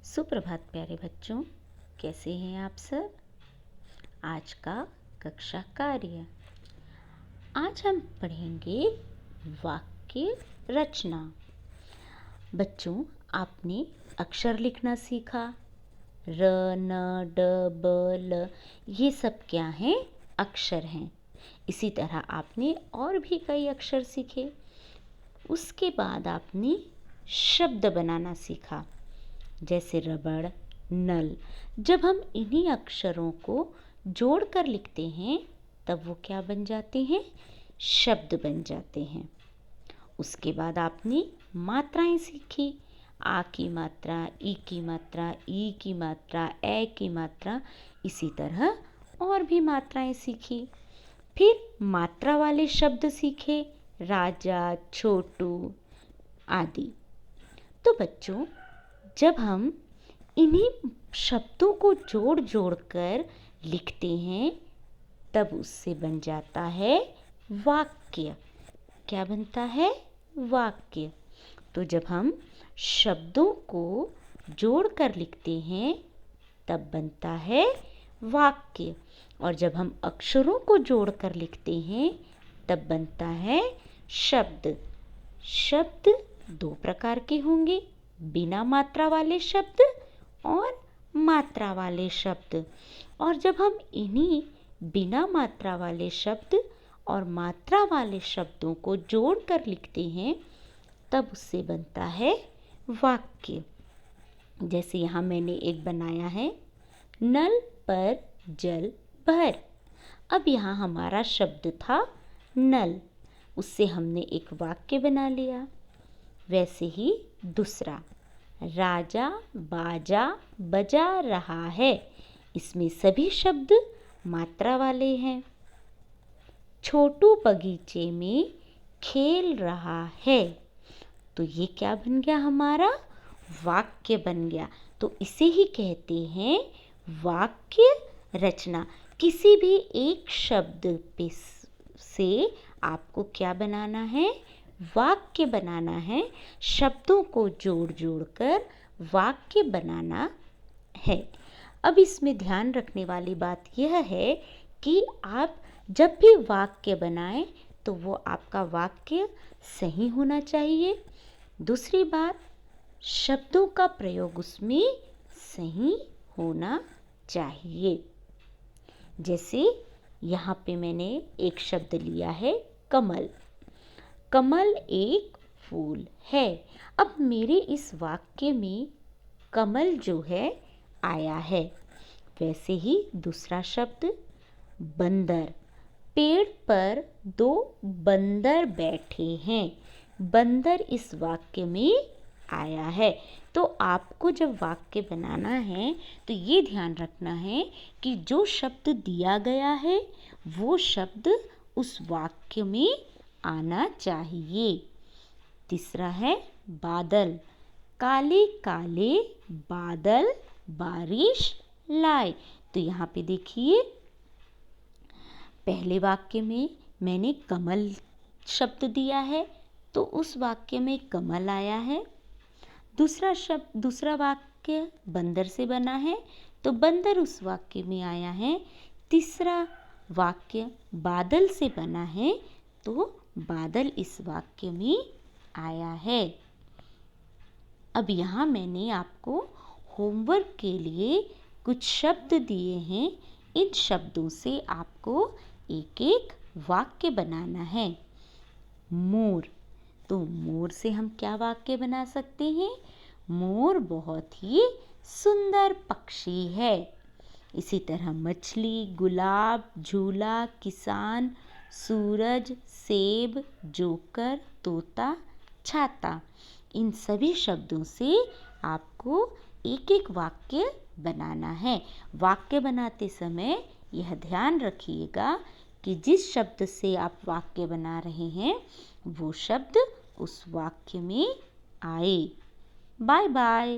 सुप्रभात प्यारे बच्चों, कैसे हैं आप सब। आज का कक्षा कार्य, आज हम पढ़ेंगे वाक्य रचना। बच्चों, आपने अक्षर लिखना सीखा। र, न, ड, ब, ल, ये सब क्या हैं? अक्षर हैं। इसी तरह आपने और भी कई अक्षर सीखे। उसके बाद आपने शब्द बनाना सीखा, जैसे रबड़, नल। जब हम इन्हीं अक्षरों को जोड़कर लिखते हैं तब वो क्या बन जाते हैं? शब्द बन जाते हैं। उसके बाद आपने मात्राएं सीखी। आ की मात्रा, ई की मात्रा, ई की मात्रा, ए की मात्रा, इसी तरह और भी मात्राएं सीखी। फिर मात्रा वाले शब्द सीखे, राजा, छोटू आदि। तो बच्चों, जब हम इन्हीं शब्दों को जोड़ जोड़ कर लिखते हैं तब उससे बन जाता है वाक्य। क्या बनता है? वाक्य। तो जब हम शब्दों को जोड़ कर लिखते हैं तब बनता है वाक्य, और जब हम अक्षरों को जोड़ कर लिखते हैं तब बनता है शब्द। शब्द दो प्रकार के होंगे, बिना मात्रा वाले शब्द और मात्रा वाले शब्द। और जब हम इन्हीं बिना मात्रा वाले शब्द और मात्रा वाले शब्दों को जोड़कर लिखते हैं तब उससे बनता है वाक्य। जैसे यहाँ मैंने एक बनाया है, नल पर जल भर। अब यहाँ हमारा शब्द था नल, उससे हमने एक वाक्य बना लिया। वैसे ही दूसरा, राजा बाजा बजा रहा है। इसमें सभी शब्द मात्रा वाले हैं। छोटू बगीचे में खेल रहा है। तो ये क्या बन गया? हमारा वाक्य बन गया। तो इसे ही कहते हैं वाक्य रचना। किसी भी एक शब्द पे से आपको क्या बनाना है? वाक्य बनाना है। शब्दों को जोड़ जोड़ कर वाक्य बनाना है। अब इसमें ध्यान रखने वाली बात यह है कि आप जब भी वाक्य बनाएं तो वो आपका वाक्य सही होना चाहिए। दूसरी बात, शब्दों का प्रयोग उसमें सही होना चाहिए। जैसे यहाँ पे मैंने एक शब्द लिया है, कमल। कमल एक फूल है। अब मेरे इस वाक्य में कमल जो है आया है। वैसे ही दूसरा शब्द, बंदर। पेड़ पर दो बंदर बैठे हैं। बंदर इस वाक्य में आया है। तो आपको जब वाक्य बनाना है तो ये ध्यान रखना है कि जो शब्द दिया गया है वो शब्द उस वाक्य में आना चाहिए। तीसरा है बादल। काले काले बादल बारिश लाए। तो यहाँ पे देखिए, पहले वाक्य में मैंने कमल शब्द दिया है तो उस वाक्य में कमल आया है। दूसरा वाक्य बंदर से बना है तो बंदर उस वाक्य में आया है। तीसरा वाक्य बादल से बना है तो बादल इस वाक्य में आया है। अब यहाँ मैंने आपको होमवर्क के लिए कुछ शब्द दिए हैं। इन शब्दों से आपको एक एक वाक्य बनाना है। मोर। तो मोर से हम क्या वाक्य बना सकते हैं? मोर बहुत ही सुंदर पक्षी है। इसी तरह मछली, गुलाब, झूला, किसान, सूरज, सेब, जोकर, तोता, छाता। इन सभी शब्दों से आपको एक एक वाक्य बनाना है। वाक्य बनाते समय यह ध्यान रखिएगा कि जिस शब्द से आप वाक्य बना रहे हैं वो शब्द उस वाक्य में आए। Bye bye.